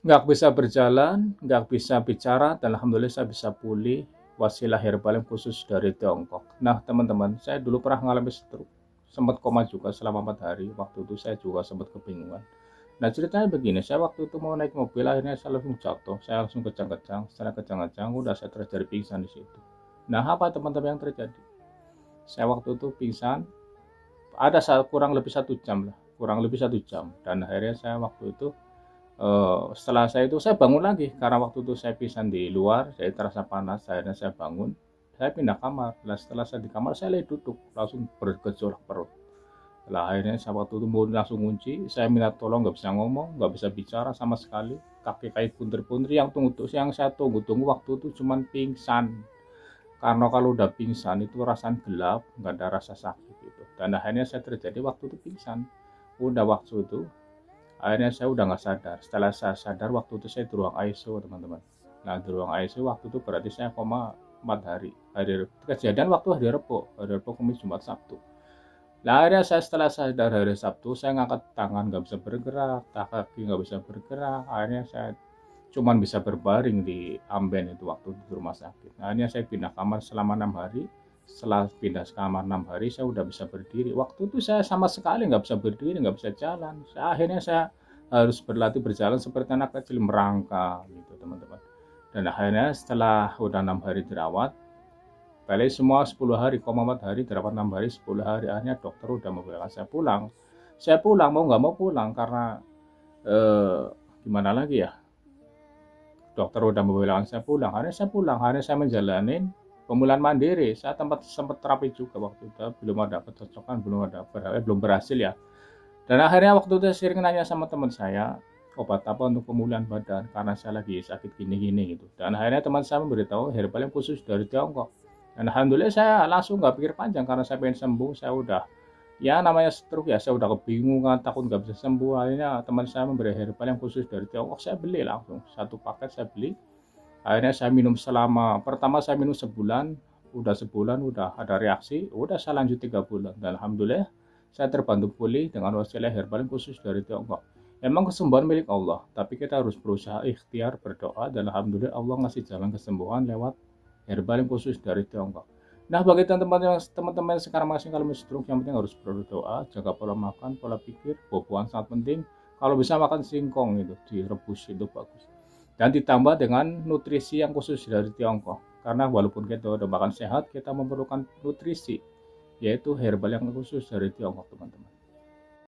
Nggak bisa berjalan, nggak bisa bicara, dan alhamdulillah saya bisa pulih wasilah herbal yang khusus dari Tiongkok. Nah, teman-teman, saya dulu pernah mengalami stroke, sempat koma juga selama 4 hari. Waktu itu saya juga sempat kebingungan. Nah, ceritanya begini, saya waktu itu mau naik mobil, akhirnya saya langsung jatuh, saya langsung kejang-kejang, setelah kejang-kejang, udah saya terjadi pingsan di situ. Nah, apa teman-teman yang terjadi? Saya waktu itu pingsan, ada kurang lebih 1 jam lah, kurang lebih 1 jam, dan akhirnya saya waktu itu setelah saya itu saya bangun lagi karena waktu itu saya pingsan di luar, saya terasa panas, akhirnya saya bangun, saya pindah kamar. Nah, setelah saya di kamar saya lagi duduk, langsung bergejolak perut. Lah akhirnya saya waktu itu mau langsung kunci, saya minta tolong, nggak bisa ngomong, nggak bisa bicara sama sekali, kaki kayak punter-punter. Yang saya tunggu-tunggu waktu itu cuman pingsan. Karena kalau udah pingsan itu rasanya gelap, nggak ada rasa sakit gitu. Dan akhirnya saya terjadi waktu itu pingsan. Udah waktu itu, akhirnya saya udah nggak sadar. Setelah saya sadar waktu itu saya di ruang ICU, teman-teman. Nah, di ruang ICU waktu itu berarti saya koma 4 hari. Kejadian waktu hari Rebo, Kamis, Jumat, Sabtu. Nah, akhirnya saya setelah sadar hari Sabtu, saya ngangkat tangan nggak bisa bergerak, kaki nggak bisa bergerak. Akhirnya saya cuman bisa berbaring di amben itu waktu di rumah sakit. Nah, akhirnya saya pindah kamar selama 6 hari. Setelah pindah kamar 6 hari, saya udah bisa berdiri. Waktu itu saya sama sekali nggak bisa berdiri, nggak bisa jalan. Akhirnya saya harus berlatih berjalan seperti anak kecil, merangkak gitu, teman-teman. Dan akhirnya setelah udah 6 hari dirawat, balik semua 10 hari, 4 hari, 6 hari, 10 hari. Akhirnya dokter udah membolehkan saya pulang. Saya pulang, mau nggak mau pulang karena eh, gimana lagi ya, dokter udah membolehkan saya pulang. Akhirnya saya pulang, akhirnya saya menjalani pemulihan mandiri. Saya sempat terapi juga waktu itu, belum ada kecocokan, belum berhasil ya. Dan akhirnya waktu itu saya sering nanya sama teman saya, obat apa untuk pemulihan badan karena saya lagi sakit gini-gini gitu. Dan akhirnya teman saya memberitahu herbal yang khusus dari Tiongkok. Dan alhamdulillah saya langsung nggak pikir panjang karena saya pengen sembuh. Saya udah, ya namanya stroke ya, saya udah kebingungan, takut nggak bisa sembuh. Akhirnya teman saya memberi herbal yang khusus dari Tiongkok, saya beli langsung satu paket, saya beli. Akhirnya saya minum pertama saya minum sebulan udah ada reaksi, udah saya lanjut 3 bulan, dan alhamdulillah saya terbantu pulih dengan wasilah herbal yang khusus dari Tiongkok. Memang kesembuhan milik Allah, tapi kita harus berusaha ikhtiar, berdoa, dan alhamdulillah Allah ngasih jalan kesembuhan lewat herbal yang khusus dari Tiongkok. Nah, bagi teman-teman yang sekarang masih kalau stroke, yang penting harus berdoa, jaga pola makan, pola pikir, buah-buahan sangat penting. Kalau bisa makan singkong itu, direbus itu bagus. Dan ditambah dengan nutrisi yang khusus dari Tiongkok. Karena walaupun kita udah makan sehat, kita memerlukan nutrisi, yaitu herbal yang khusus dari Tiongkok, teman-teman.